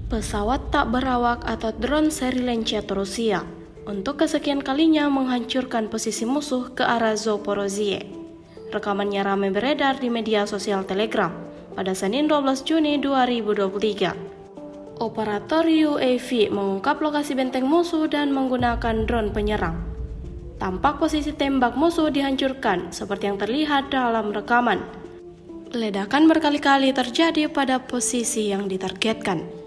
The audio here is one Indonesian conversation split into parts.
Pesawat tak berawak atau drone seri Lancet Rusia untuk kesekian kalinya menghancurkan posisi musuh ke arah Zaporozhye. Rekamannya ramai beredar di media sosial Telegram pada Senin 12 Juni 2023. Operator UAV mengungkap lokasi benteng musuh dan menggunakan drone penyerang. Tampak posisi tembak musuh dihancurkan seperti yang terlihat dalam rekaman. Ledakan berkali-kali terjadi pada posisi yang ditargetkan.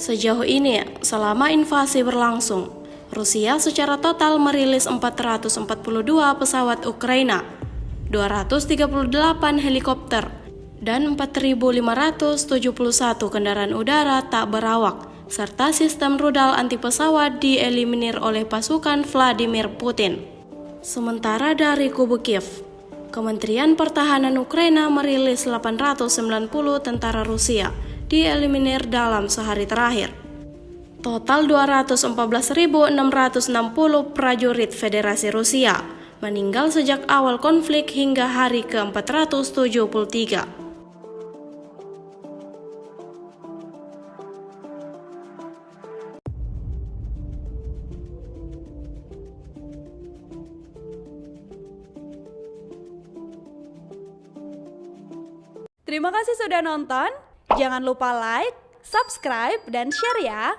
Sejauh ini, selama invasi berlangsung, Rusia secara total merilis 442 pesawat Ukraina, 238 helikopter, dan 4.571 kendaraan udara tak berawak, serta sistem rudal anti pesawat dieliminir oleh pasukan Vladimir Putin. Sementara dari kubu Kiev, Kementerian Pertahanan Ukraina merilis 890 tentara Rusia dieliminir dalam sehari terakhir. Total 214.660 prajurit Federasi Rusia meninggal sejak awal konflik hingga hari ke-473. Terima kasih sudah nonton. Jangan lupa like, subscribe, dan share ya.